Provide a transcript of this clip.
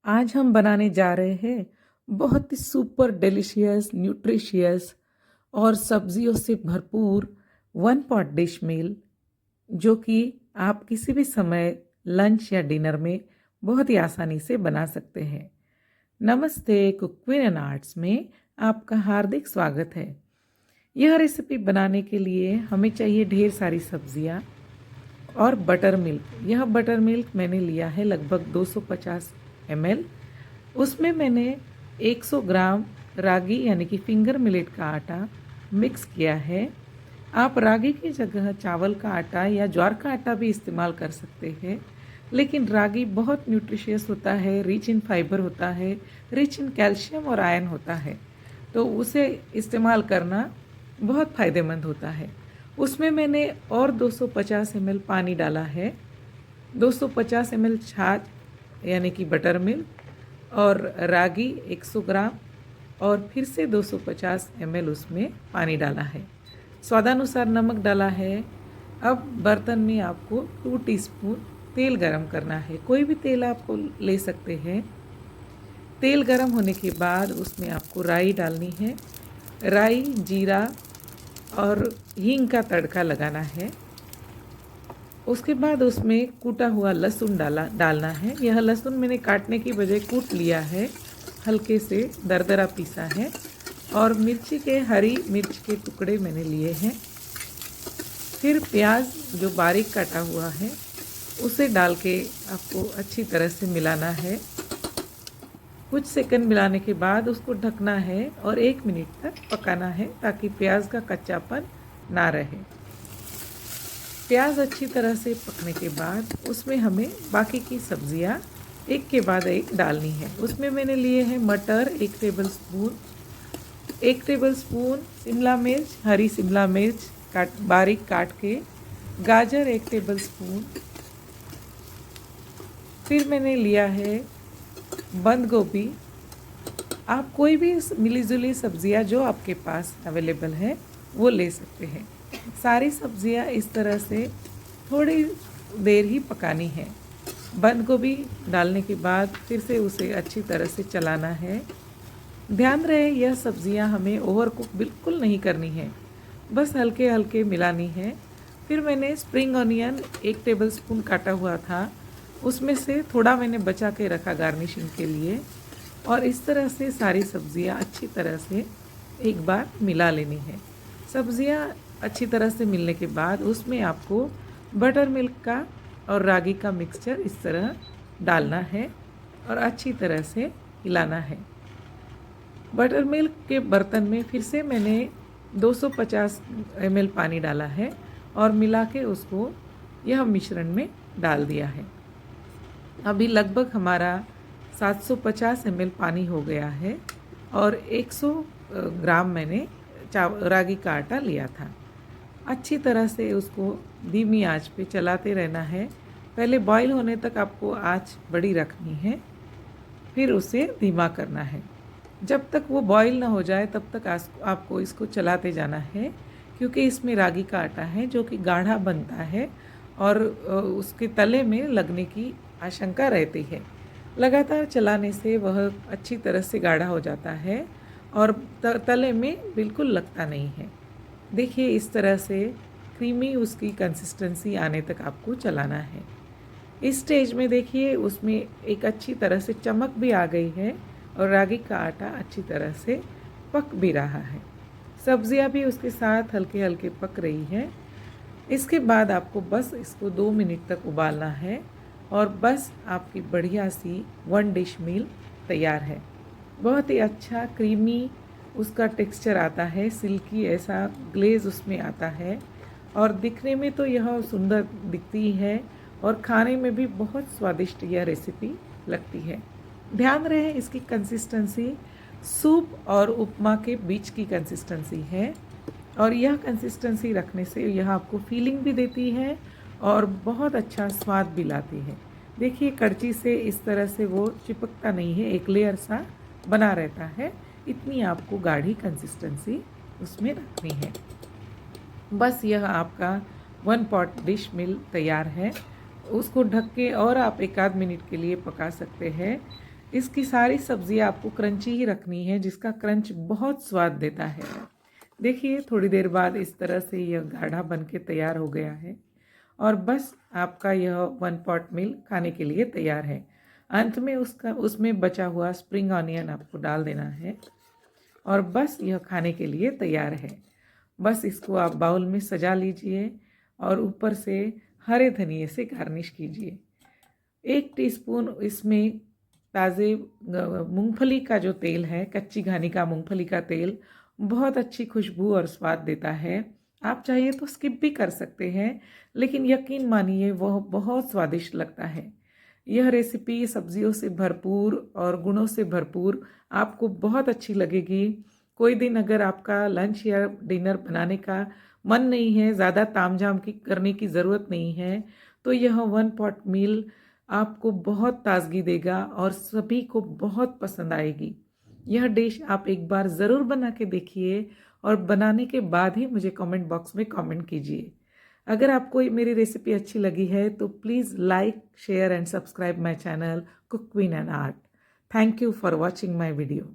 आज हम बनाने जा रहे हैं बहुत ही सुपर डिलीशियस न्यूट्रिशियस और सब्जियों से भरपूर वन पॉट डिश मील, जो कि आप किसी भी समय लंच या डिनर में बहुत ही आसानी से बना सकते हैं। नमस्ते, कुकिंग एंड आर्ट्स में आपका हार्दिक स्वागत है। यह रेसिपी बनाने के लिए हमें चाहिए ढेर सारी सब्जियां और बटर मिल्क। यह बटर मिल्क मैंने लिया है लगभग 250 ml। उसमें मैंने 100 ग्राम रागी यानी कि फिंगर मिलेट का आटा मिक्स किया है। आप रागी की जगह चावल का आटा या ज्वार का आटा भी इस्तेमाल कर सकते हैं, लेकिन रागी बहुत न्यूट्रिशियस होता है, रिच इन फाइबर होता है, रिच इन कैल्शियम और आयरन होता है, तो उसे इस्तेमाल करना बहुत फ़ायदेमंद होता है। उसमें मैंने और 250 ml पानी डाला है, 250 ml छाछ यानी कि बटर मिल्क और रागी 100 ग्राम और फिर से 250 ml उसमें पानी डाला है। स्वादानुसार नमक डाला है। अब बर्तन में आपको 2 टीस्पून तेल गरम करना है। कोई भी तेल आपको ले सकते हैं। तेल गरम होने के बाद उसमें आपको राई डालनी है। राई, जीरा और हींग का तड़का लगाना है। उसके बाद उसमें कूटा हुआ लहसुन डालना है। यह लहसुन मैंने काटने की बजाय कूट लिया है, हल्के से दरदरा पीसा है। और हरी मिर्च के टुकड़े मैंने लिए हैं। फिर प्याज जो बारीक काटा हुआ है उसे डाल के आपको अच्छी तरह से मिलाना है। कुछ सेकंड मिलाने के बाद उसको ढकना है और 1 मिनट तक पकाना है, ताकि प्याज का कच्चापन ना रहे। प्याज अच्छी तरह से पकने के बाद उसमें हमें बाकी की सब्जियां एक के बाद एक डालनी है। उसमें मैंने लिए हैं मटर 1 टेबलस्पून, शिमला मिर्च, हरी शिमला मिर्च बारीक काट के, गाजर 1 टेबलस्पून, फिर मैंने लिया है बंद गोभी। आप कोई भी मिली जुली सब्जियां जो आपके पास अवेलेबल है वो ले सकते हैं। सारी सब्जियां इस तरह से थोड़ी देर ही पकानी है। बंद गोभी डालने के बाद फिर से उसे अच्छी तरह से चलाना है। ध्यान रहे यह सब्जियां हमें ओवर कुक बिल्कुल नहीं करनी है, बस हल्के हल्के मिलानी है। फिर मैंने स्प्रिंग ऑनियन 1 टेबलस्पून काटा हुआ था, उसमें से थोड़ा मैंने बचा के रखा गार्निशिंग के लिए। और इस तरह से सारी सब्जियां अच्छी तरह से एक बार मिला लेनी है। सब्जियां अच्छी तरह से मिलने के बाद उसमें आपको बटर मिल्क का और रागी का मिक्सचर इस तरह डालना है और अच्छी तरह से हिलाना है। बटर मिल्क के बर्तन में फिर से मैंने 250 ml पानी डाला है और मिला के उसको यह मिश्रण में डाल दिया है। अभी लगभग हमारा 750 ml पानी हो गया है और 100 ग्राम मैंने रागी का आटा लिया था। अच्छी तरह से उसको धीमी आंच पे चलाते रहना है। पहले बॉईल होने तक आपको आंच बड़ी रखनी है, फिर उसे धीमा करना है। जब तक वो बॉईल ना हो जाए तब तक आपको इसको चलाते जाना है, क्योंकि इसमें रागी का आटा है जो कि गाढ़ा बनता है और उसके तले में लगने की आशंका रहती है। लगातार चलाने से वह अच्छी तरह से गाढ़ा हो जाता है और तले में बिल्कुल लगता नहीं है। देखिए इस तरह से क्रीमी उसकी कंसिस्टेंसी आने तक आपको चलाना है। इस स्टेज में देखिए उसमें एक अच्छी तरह से चमक भी आ गई है और रागी का आटा अच्छी तरह से पक भी रहा है। सब्जियां भी उसके साथ हल्के हल्के पक रही है। इसके बाद आपको बस इसको 2 मिनट तक उबालना है और बस आपकी बढ़िया सी वन डिश मील तैयार है। बहुत ही अच्छा क्रीमी उसका टेक्सचर आता है, सिल्की ऐसा ग्लेज उसमें आता है और दिखने में तो यह सुंदर दिखती है और खाने में भी बहुत स्वादिष्ट यह रेसिपी लगती है। ध्यान रहे इसकी कंसिस्टेंसी सूप और उपमा के बीच की कंसिस्टेंसी है और यह कंसिस्टेंसी रखने से यह आपको फीलिंग भी देती है और बहुत अच्छा स्वाद भी लाती है। देखिए कड़ची से इस तरह से वो चिपकता नहीं है, एक लेयर सा बना रहता है। इतनी आपको गाढ़ी कंसिस्टेंसी उसमें रखनी है। बस यह आपका वन पॉट डिश मील तैयार है। उसको ढक के और आप 1 आध मिनट के लिए पका सकते हैं। इसकी सारी सब्जियां आपको क्रंची ही रखनी है, जिसका क्रंच बहुत स्वाद देता है। देखिए थोड़ी देर बाद इस तरह से यह गाढ़ा बन के तैयार हो गया है और बस आपका यह 1 पॉट मील खाने के लिए तैयार है। अंत में उसमें बचा हुआ स्प्रिंग ऑनियन आपको डाल देना है और बस यह खाने के लिए तैयार है। बस इसको आप बाउल में सजा लीजिए और ऊपर से हरे धनिए से गार्निश कीजिए। 1 टीस्पून इसमें ताज़े मूंगफली का जो तेल है, कच्ची घानी का मूंगफली का तेल बहुत अच्छी खुशबू और स्वाद देता है। आप चाहिए तो स्किप भी कर सकते हैं, लेकिन यकीन मानिए वह बहुत स्वादिष्ट लगता है। यह रेसिपी सब्जियों से भरपूर और गुणों से भरपूर आपको बहुत अच्छी लगेगी। कोई दिन अगर आपका लंच या डिनर बनाने का मन नहीं है, ज़्यादा तामझाम करने की ज़रूरत नहीं है, तो यह 1 पॉट मील आपको बहुत ताजगी देगा और सभी को बहुत पसंद आएगी। यह डिश आप एक बार ज़रूर बना के देखिए और बनाने के बाद ही मुझे कमेंट बॉक्स में कमेंट कीजिए। अगर आपको मेरी रेसिपी अच्छी लगी है तो please like, share and subscribe my channel cook queen and art. Thank you for watching my video.